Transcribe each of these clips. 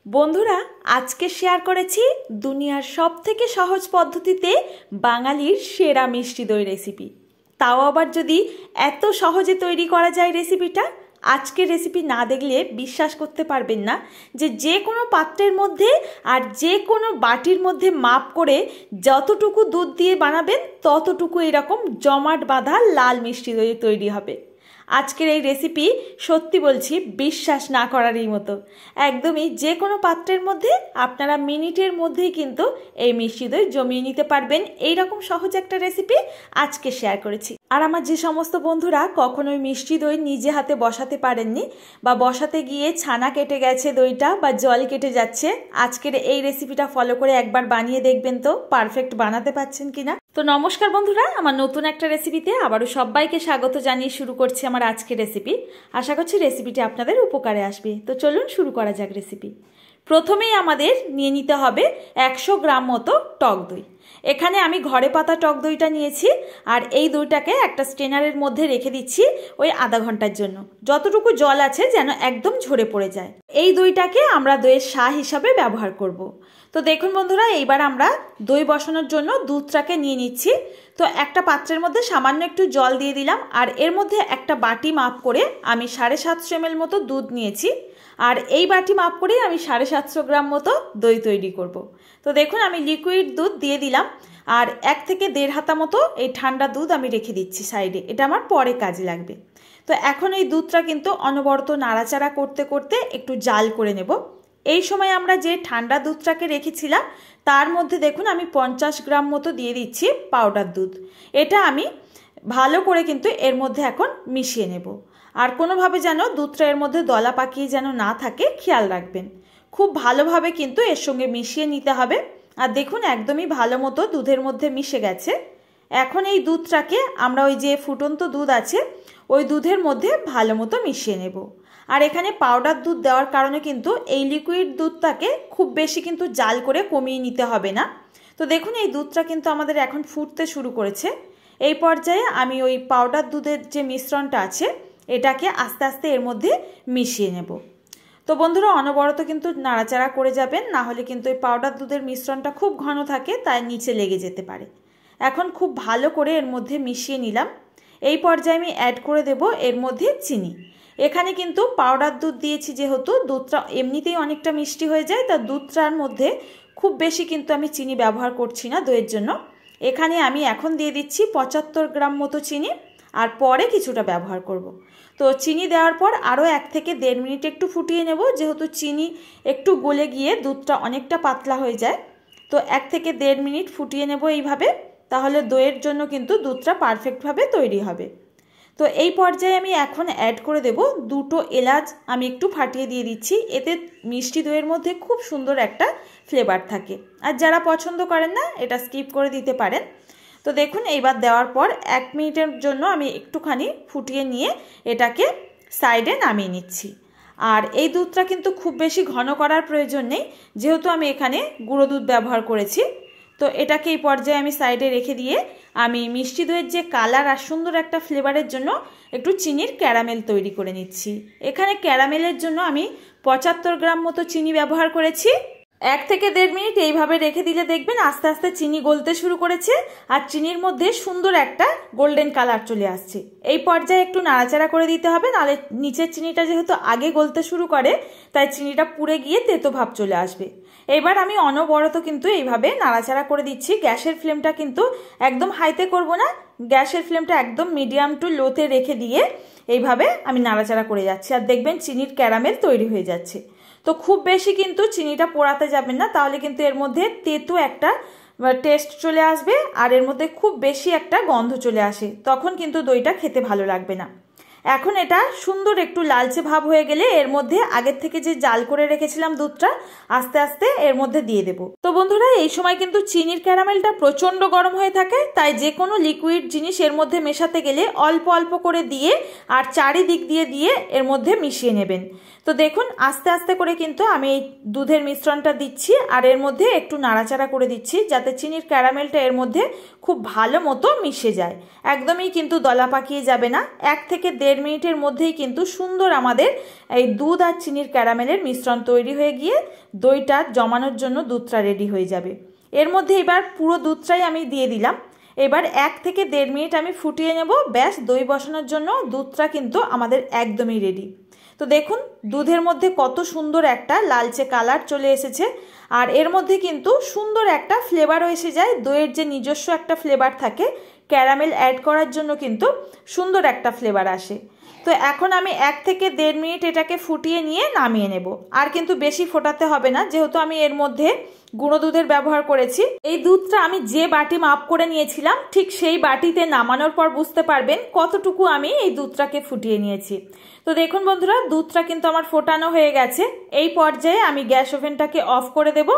বন্ধুরা, আজকে শেয়ার করেছি দুনিয়ার সবথেকে সহজ পদ্ধতিতে বাঙালির সেরা মিষ্টি দই রেসিপি। তাও আবার যদি এত সহজে তৈরি করা যায় রেসিপিটা, আজকের রেসিপি না দেখলে বিশ্বাস করতে পারবেন না যে কোনো পাত্রের মধ্যে আর যে কোনো বাটির মধ্যে মাপ করে যতটুকু দুধ দিয়ে বানাবেন ততটুকু এরকম জমাট বাঁধা লাল মিষ্টি দই তৈরি হবে। আজকের এই রেসিপি সত্যি বলছি বিশ্বাস না করারই মতো। একদমই যে কোনো পাত্রের মধ্যে আপনারা মিনিটের মধ্যেই কিন্তু এই মিষ্টি দই জমিয়ে নিতে পারবেন। এইরকম সহজ একটা রেসিপি আজকে শেয়ার করেছি। আর আমার যে সমস্ত বন্ধুরা কখনোই মিষ্টি দই নিজে হাতে বসাতে পারেননি বা বসাতে গিয়ে ছানা কেটে গেছে দইটা বা জল কেটে যাচ্ছে, আজকের এই রেসিপিটা ফলো করে একবার বানিয়ে দেখবেন তো পারফেক্ট বানাতে পারছেন কিনা। তো নমস্কার বন্ধুরা, আমার নতুন একটা রেসিপিতে আবারও সবাইকে স্বাগত জানিয়ে শুরু করছি আমার আজকের রেসিপি। আশা করছি রেসিপিটি আপনাদের উপকারে আসবে। তো চলুন শুরু করা যাক রেসিপি। প্রথমেই আমাদের নিয়ে নিতে হবে 100 গ্রাম মতো টক দই। এখানে আমি ঘরে পাতা টক দইটা নিয়েছি আর এই দইটাকে একটা স্ট্রেনারের মধ্যে রেখে দিচ্ছি ওই আধা ঘন্টার জন্য, যতটুকু জল আছে যেন একদম ঝরে পড়ে যায়। এই দইটাকে আমরা দইয়ের শাহ হিসাবে ব্যবহার করব। তো দেখুন বন্ধুরা, এইবার আমরা দই বসানোর জন্য দুধটাকে নিয়ে নিচ্ছি। তো একটা পাত্রের মধ্যে সামান্য একটু জল দিয়ে দিলাম আর এর মধ্যে একটা বাটি মাপ করে আমি 750 ml মতো দুধ নিয়েছি। আর এই বাটি মাপ করেই আমি 750 গ্রাম মতো দই তৈরি করব। তো দেখুন আমি লিকুইড দুধ দিয়ে দিলাম আর 1 থেকে 1.5 হাতা মতো এই ঠান্ডা দুধ আমি রেখে দিচ্ছি সাইডে, এটা আমার পরে কাজে লাগবে। তো এখন এই দুধটা কিন্তু অনবরত নাড়াচাড়া করতে করতে একটু জাল করে নেব। এই সময় আমরা যে ঠান্ডা দুধটাকে রেখেছিলাম তার মধ্যে দেখুন আমি 50 গ্রাম মতো দিয়ে দিচ্ছি পাউডার দুধ। এটা আমি ভালো করে কিন্তু এর মধ্যে এখন মিশিয়ে নেব। আর কোনোভাবে যেন দুধটা এর মধ্যে দলা পাকিয়ে যেন না থাকে খেয়াল রাখবেন। খুব ভালোভাবে কিন্তু এর সঙ্গে মিশিয়ে নিতে হবে। আর দেখুন একদমই ভালো মতো দুধের মধ্যে মিশে গেছে। এখন এই দুধটাকে আমরা ওই যে ফুটন্ত দুধ আছে ওই দুধের মধ্যে ভালো মতো মিশিয়ে নেব। আর এখানে পাউডার দুধ দেওয়ার কারণে কিন্তু এই লিকুইড দুধটাকে খুব বেশি কিন্তু জাল করে কমিয়ে নিতে হবে না। তো দেখুন এই দুধটা কিন্তু আমাদের এখন ফুটতে শুরু করেছে। এই পর্যায়ে আমি ওই পাউডার দুধের যে মিশ্রণটা আছে এটাকে আস্তে আস্তে এর মধ্যে মিশিয়ে নেব। তো বন্ধুরা অনবরত কিন্তু নাড়াচাড়া করে যাবেন, না হলে কিন্তু এই পাউডার দুধের মিশ্রণটা খুব ঘন থাকে, তাই নিচে লেগে যেতে পারে। এখন খুব ভালো করে এর মধ্যে মিশিয়ে নিলাম। এই পর্যায়ে আমি অ্যাড করে দেব এর মধ্যে চিনি। এখানে কিন্তু পাউডার দুধ দিয়েছি যেহেতু দুধটা এমনিতেই অনেকটা মিষ্টি হয়ে যায়, তা দুধটার মধ্যে খুব বেশি কিন্তু আমি চিনি ব্যবহার করছি না দইয়ের জন্য। এখানে আমি এখন দিয়ে দিচ্ছি 75 গ্রাম মতো চিনি আর পরে কিছুটা ব্যবহার করব। তো চিনি দেওয়ার পর আরও 1 থেকে 1.5 মিনিট একটু ফুটিয়ে নেব, যেহেতু চিনি একটু গলে গিয়ে দুধটা অনেকটা পাতলা হয়ে যায়। তো 1 থেকে 1.5 মিনিট ফুটিয়ে নেব এইভাবে, তাহলে দইয়ের জন্য কিন্তু দুধটা পারফেক্টভাবে তৈরি হবে। তো এই পর্যায়ে আমি এখন অ্যাড করে দেব 2টো এলাচ আমি একটু ফাটিয়ে দিয়ে দিচ্ছি। এতে মিষ্টি দইয়ের মধ্যে খুব সুন্দর একটা ফ্লেভার থাকে। আর যারা পছন্দ করেন না এটা স্কিপ করে দিতে পারেন। তো দেখুন এইবার দেওয়ার পর 1 মিনিটের জন্য আমি একটুখানি ফুটিয়ে নিয়ে এটাকে সাইডে নামিয়ে নিচ্ছি। আর এই দুধটা কিন্তু খুব বেশি ঘন করার প্রয়োজন নেই, যেহেতু আমি এখানে গুঁড়ো দুধ ব্যবহার করেছি। তো এটাকে এই পর্যায়ে আমি সাইডে রেখে দিয়ে আমি মিষ্টি দইয়ের যে কালার আর সুন্দর একটা ফ্লেভারের জন্য একটু চিনির ক্যারামেল তৈরি করে নিচ্ছি। এখানে ক্যারামেলের জন্য আমি 75 গ্রাম মতো চিনি ব্যবহার করেছি। 1 থেকে 1.5 মিনিট এইভাবে রেখে দিলে দেখবেন আস্তে আস্তে চিনি গলতে শুরু করেছে আর চিনির মধ্যে সুন্দর একটা গোল্ডেন কালার চলে আসছে। এই পর্যায়ে একটু নাড়াচাড়া করে দিতে হবে, নাহলে নিচের চিনিটা যেহেতু আগে গলতে শুরু করে তাই চিনিটা পুড়ে গিয়ে তেতো ভাব চলে আসবে। এবার আমি অনবরত কিন্তু এইভাবে নাড়াচাড়া করে দিচ্ছি। গ্যাসের ফ্লেমটা কিন্তু একদম হাইতে করব না, গ্যাসের ফ্লেমটা একদম মিডিয়াম টু লোতে রেখে দিয়ে এইভাবে আমি নাড়াচাড়া করে যাচ্ছি। আর দেখবেন চিনির ক্যারামেল তৈরি হয়ে যাচ্ছে। তো খুব বেশি কিন্তু চিনিটা পোড়াতে যাবেন না, তাহলে কিন্তু এর মধ্যে তেতো একটা টেস্ট চলে আসবে আর এর মধ্যে খুব বেশি একটা গন্ধ চলে আসে, তখন কিন্তু দইটা খেতে ভালো লাগবে না। এখন এটা সুন্দর একটু লালচে ভাব হয়ে গেলে এর মধ্যে আগের থেকে যে জাল করে রেখেছিলাম দুধটা আস্তে আস্তে এর মধ্যে দিয়ে দেব। তো বন্ধুরা এই সময় কিন্তু চিনির ক্যারামেলটা প্রচন্ড গরম হয়ে থাকে, তাই যে কোনো লিকুইড জিনিস এর মধ্যে মেশাতে গেলে অল্প অল্প করে দিয়ে আর চারিদিক দিয়ে দিয়ে এর মধ্যে মিশিয়ে নেবেন। তো দেখুন আস্তে আস্তে করে কিন্তু আমি এই দুধের মিশ্রণটা দিচ্ছি আর এর মধ্যে একটু নাড়াচাড়া করে দিচ্ছি যাতে চিনির ক্যারামেলটা এর মধ্যে খুব ভালো মতো মিশে যায়। একদমই কিন্তু দলা পাকিয়ে যাবে না। 1 থেকে 1.5 মিনিটের মধ্যেই কিন্তু সুন্দর আমাদের এই দুধ আর চিনির ক্যারামেলের মিশ্রণ তৈরি হয়ে গিয়ে দইটা জমানোর জন্য দুধটা রেডি হয়ে যাবে। এর মধ্যে এবার পুরো দুধটাই আমি দিয়ে দিলাম। এবার 1 থেকে 1.5 মিনিট আমি ফুটিয়ে নেব। ব্যাস, দই বসানোর জন্য দুধটা কিন্তু আমাদের একদমই রেডি। তো দেখুন দুধের মধ্যে কত সুন্দর একটা লালচে কালার চলে এসেছে আর এর মধ্যে কিন্তু সুন্দর একটা ফ্লেভারও এসে যায়। দইয়ের যে নিজস্ব একটা ফ্লেভার থাকে, ক্যারামেল অ্যাড করার জন্য কিন্তু সুন্দর একটা ফ্লেভার আসে। তো এখন আমি 1 থেকে 1.5 মিনিট এটাকে ফুটিয়ে নিয়ে নামিয়ে নেব। আর কিন্তু বেশি ফোটাতে হবে না, যেহেতু আমি এর মধ্যে গুঁড়ো দুধের ব্যবহার করেছি। এই দুধটা আমি যে বাটি মাপ করে নিয়েছিলাম ঠিক সেই বাটিতে নামানোর পর বুঝতে পারবেন কতটুকু আমি এই দুধটাকে ফুটিয়ে নিয়েছি। তো দেখুন বন্ধুরা, দুধটা কিন্তু আমার ফোটানো হয়ে গেছে। এই পর্যায়ে আমি গ্যাস ওভেনটাকে অফ করে দেব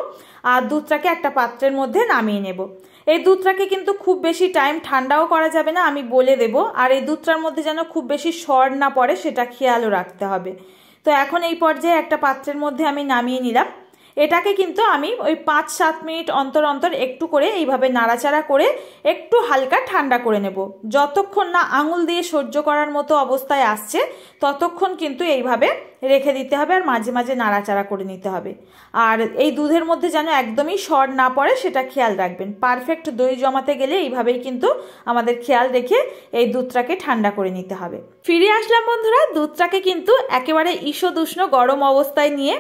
আর দুধটাকে একটা পাত্রের মধ্যে নামিয়ে নেব। এই দুধটাকে কিন্তু খুব বেশি টাইম ঠান্ডাও করা যাবে না, আমি বলে দেব। আর এই দুধটার মধ্যে যেন খুব বেশি সর না পড়ে সেটা খেয়ালও রাখতে হবে। তো এখন এই পর্যায়ে একটা পাত্রের মধ্যে আমি নামিয়ে নিলাম। এটাকে কিন্তু আমি ওই 5-7 মিনিট অন্তর অন্তর একটু করে এইভাবে নাড়াচাড়া করে একটু হালকা ঠান্ডা করে নেব। যতক্ষণ না আঙুল দিয়ে সহ্য করার মতো অবস্থায় আসছে ততক্ষণ কিন্তু এইভাবে রেখে দিতে হবে আর মাঝে মাঝে নাড়াচাড়া করে নিতে হবে। আর এই দুধের মধ্যে যেন একদমই সর না পড়ে সেটা খেয়াল রাখবেন। পারফেক্ট দই জমাতে গেলে এইভাবেই কিন্তু আমাদের খেয়াল রেখে এই দুধটাকে ঠান্ডা করে নিতে হবে। ফিরে আসলাম বন্ধুরা দুধটাকে কিন্তু একেবারে ঈষৎ উষ্ণ গরম অবস্থায় নিয়ে।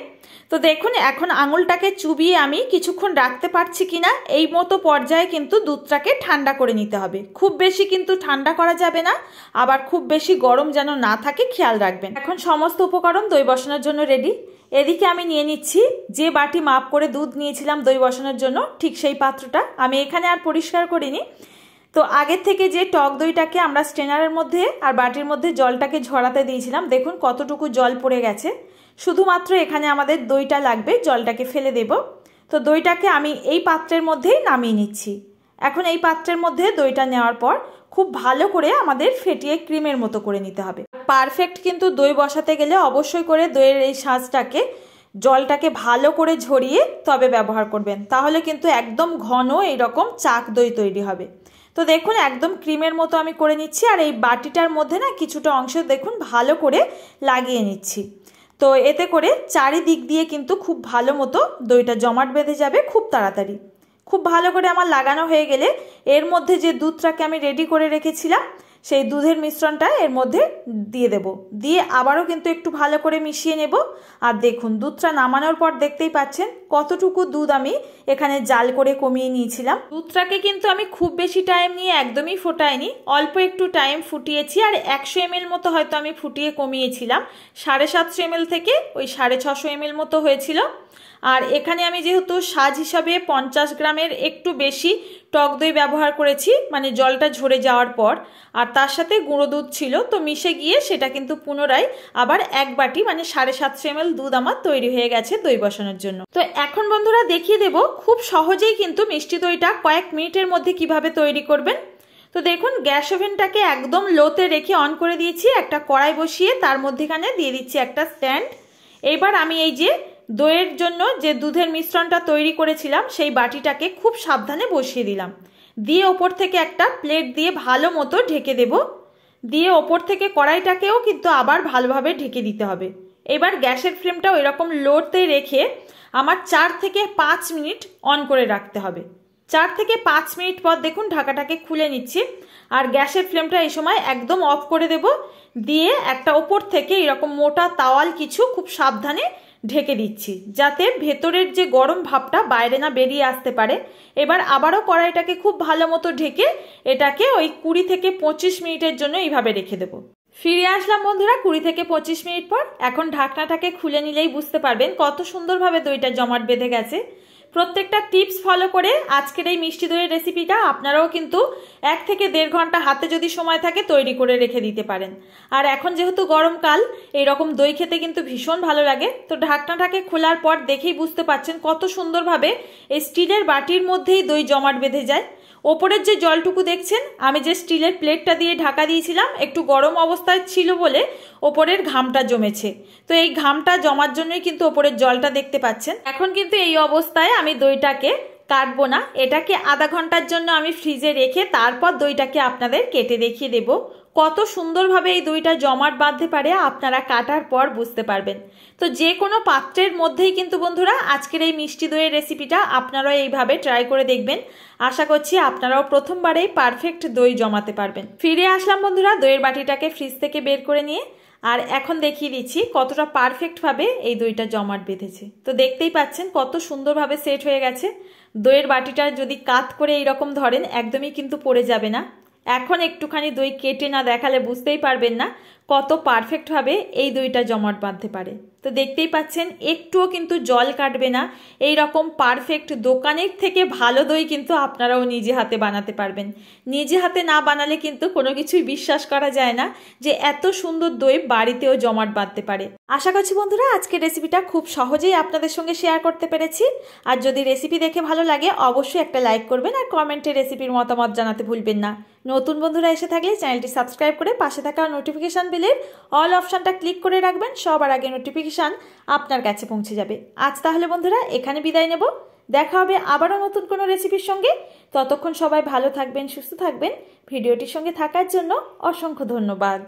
তো দেখুন এখন আঙুলটাকে চুবিয়ে আমি কিছুক্ষণ রাখতে পারছি কিনা, এই মতো পর্যায়ে কিন্তু দুধটাকে ঠান্ডা করে নিতে হবে। খুব বেশি কিন্তু ঠান্ডা করা যাবে না, আবার খুব বেশি গরম যেন না থাকে খেয়াল রাখবেন। এখন সমস্ত উপকরণ দই বসানোর জন্য রেডি। এদিকে আমি নিয়ে নিচ্ছি যে বাটি মাপ করে দুধ নিয়েছিলাম দই বসানোর জন্য ঠিক সেই পাত্রটা। আমি এখানে আর পরিষ্কার করিনি। তো আগের থেকে যে টক দইটাকে আমরা স্ট্রেনারের মধ্যে আর বাটির মধ্যে জলটাকে ঝরাতে দিয়েছিলাম, দেখুন কতটুকু জল পড়ে গেছে। শুধুমাত্র এখানে আমাদের দইটা লাগবে, জলটাকে ফেলে দেব। তো দইটাকে আমি এই পাত্রের মধ্যেই নামিয়ে নিচ্ছি। এখন এই পাত্রের মধ্যে দইটা নেওয়ার পর খুব ভালো করে আমাদের ফেটিয়ে ক্রিমের মতো করে নিতে হবে। পারফেক্ট কিন্তু দই বসাতে গেলে অবশ্যই করে দইয়ের এই শাঁসটাকে জলটাকে ভালো করে ঝরিয়ে তবে ব্যবহার করবেন, তাহলে কিন্তু একদম ঘন এইরকম চাক দই তৈরি হবে। তো দেখুন একদম ক্রিমের মতো আমি করে নিচ্ছি আর এই বাটিটার মধ্যে না কিছুটা অংশ দেখুন ভালো করে লাগিয়ে নিচ্ছি। তো এতে করে চারিদিক দিয়ে কিন্তু খুব ভালো মতো দইটা জমাট বেঁধে যাবে খুব তাড়াতাড়ি। খুব ভালো করে আমার লাগানো হয়ে গেলে এর মধ্যে যে দুধটাকে আমি রেডি করে রেখেছিলাম সেই দুধের মিশ্রণটা এর মধ্যে দিয়ে দেব। দিয়ে আবারও কিন্তু একটু ভালো করে মিশিয়ে নেব। আর দেখুন দুধটা নামানোর পর দেখতেই পাচ্ছেন কতটুকু দুধ আমি এখানে জাল করে কমিয়ে নিয়েছিলাম। দুধটাকে কিন্তু আমি খুব বেশি টাইম নিয়ে একদমই ফোটাইনি, অল্প একটু টাইম ফুটিয়েছি। আর 100 ml মতো হয়তো আমি ফুটিয়ে কমিয়েছিলাম। 750 ml থেকে ওই 650 ml মতো হয়েছিল। আর এখানে আমি যেহেতু সাজ হিসাবে 50 গ্রামের একটু বেশি টক দই ব্যবহার করেছি, মানে জলটা ঝরে যাওয়ার পর, আর তার সাথে গুঁড়ো দুধ ছিল, তো মিশে গিয়ে সেটা কিন্তু পুনরায় আবার 1 বাটি মানে 750 ml দুধ আমার তৈরি হয়ে গেছে দই বসানোর জন্য। তো এখন বন্ধুরা দেখিয়ে দেব খুব সহজেই কিন্তু মিষ্টি দইটা কয়েক মিনিটের মধ্যে কিভাবে তৈরি করবেন। তো দেখুন গ্যাস ওভেনটাকে একদম লোতে রেখে অন করে দিয়েছি। একটা কড়াই বসিয়ে তার মধ্যেখানে দিয়ে দিচ্ছি একটা স্ট্যান্ড। এবার আমি এই যে দইয়ের জন্য যে দুধের মিশ্রণটা তৈরি করেছিলাম সেই বাটিটাকে খুব সাবধানে বসিয়ে দিলাম। দিয়ে ওপর থেকে একটা প্লেট দিয়ে ভালো মতো ঢেকে দেব। দিয়ে ওপর থেকে কড়াইটাকেও কিন্তু আবার ভালোভাবে ঢেকে দিতে হবে। এবার গ্যাসের ফ্লেমটা ওইরকম লোতে রেখে আমার 4 থেকে 5 মিনিট অন করে রাখতে হবে। 4 থেকে 5 মিনিট পর দেখুন ঢাকাটাকে খুলে নিচ্ছি আর গ্যাসের ফ্লেমটা এই সময় একদম অফ করে দেব। দিয়ে একটা ওপর থেকে এরকম মোটা তাওয়াল কিছু খুব সাবধানে ঢেকে দিচ্ছি যাতে ভেতরের যে গরম ভাবটা বাইরে না বেরিয়ে আসতে পারে। এবার আবারও কড়াইটাকে খুব ভালো মতো ঢেকে এটাকে ওই 20 থেকে 25 মিনিটের জন্য এইভাবে রেখে দেব। ফিরে আসলাম বন্ধুরা 20 থেকে 25 মিনিট পর। এখন ঢাকনাটাকে খুলে নিলেই বুঝতে পারবেন কত সুন্দরভাবে দইটা জমাট বেঁধে গেছে। প্রত্যেকটা টিপস ফলো করে আজকের এই মিষ্টি দইয়ের রেসিপিটা আপনারাও কিন্তু 1 থেকে 1.5 ঘন্টা হাতে যদি সময় থাকে তৈরি করে রেখে দিতে পারেন। আর এখন যেহেতু গরমকাল এইরকম দই খেতে কিন্তু ভীষণ ভালো লাগে। তো ঢাকনাটাকে খোলার পর দেখেই বুঝতে পাচ্ছেন কত সুন্দরভাবে এই স্টিলের বাটির মধ্যেই দই জমাট বেঁধে যায়। ওপরের যে জলটুকু দেখছেন আমি যে স্টিলের প্লেটটা দিয়ে ঢাকা দিয়েছিলাম একটু গরম অবস্থায় ছিল বলে ওপরের ঘামটা জমেছে। তো এই ঘামটা জমার জন্যই কিন্তু ওপরের জলটা দেখতে পাচ্ছেন। এখন কিন্তু এই অবস্থায় আমি দইটাকে কাটবো না, এটাকে আধা ঘন্টার জন্য আমি ফ্রিজে রেখে তারপর দইটাকে আপনাদের কেটে দেখিয়ে দেব। কত সুন্দরভাবে এই দইটা জমাট বাঁধতে পারে আপনারা কাটার পর বুঝতে পারবেন। তো যে কোনো পাত্রের মধ্যেই কিন্তু বন্ধুরা আজকের এই মিষ্টি দইয়ের রেসিপিটা আপনারাও এইভাবে ট্রাই করে দেখবেন। আশা করছি আপনারাও প্রথমবারেই পারফেক্ট দই জমাতে পারবেন। ফিরে আসলাম বন্ধুরা দইয়ের বাটিটাকে ফ্রিজ থেকে বের করে নিয়ে, আর এখন দেখিয়ে দিচ্ছি কতটা পারফেক্টভাবে এই দইটা জমাট বেঁধেছে। তো দেখতেই পাচ্ছেন কত সুন্দরভাবে সেট হয়ে গেছে। দইয়ের বাটিটা যদি কাত করে এইরকম ধরেন একদমই কিন্তু পড়ে যাবে না। এখন একটুখানি দই কেটে না দেখালে বুঝতেই পারবেন না কত পারফেক্টভাবে এই দইটা জমাট বাঁধতে পারে। তো দেখতেই পাচ্ছেন একটুও কিন্তু জল কাটবে না। এই রকম পারফেক্ট দোকানের থেকে ভালো দই কিন্তু আপনারাও নিজে হাতে বানাতে পারবেন। নিজে হাতে না বানালে কিন্তু কোনো কিছুই বিশ্বাস করা যায় না যে এত সুন্দর দই বাড়িতেও জমাট বাঁধতে পারে। আশা করছি বন্ধুরা আজকের রেসিপিটা খুব সহজেই আপনাদের সঙ্গে শেয়ার করতে পেরেছি। আর যদি রেসিপি দেখে ভালো লাগে অবশ্যই একটা লাইক করবেন আর কমেন্টে রেসিপির মতামত জানাতে ভুলবেন না। নতুন বন্ধুরা এসে থাকলে চ্যানেলটি সাবস্ক্রাইব করে পাশে থাকা নোটিফিকেশন বেলের অল অপশনটা ক্লিক করে রাখবেন, সবার আগে নোটিফিকেশন আপনার কাছে পৌঁছে যাবে। আজ তাহলে বন্ধুরা এখানে বিদায় নেব, দেখা হবে আবারও নতুন কোনো রেসিপির সঙ্গে। ততক্ষণ সবাই ভালো থাকবেন, সুস্থ থাকবেন। ভিডিওটির সঙ্গে থাকার জন্য অসংখ্য ধন্যবাদ।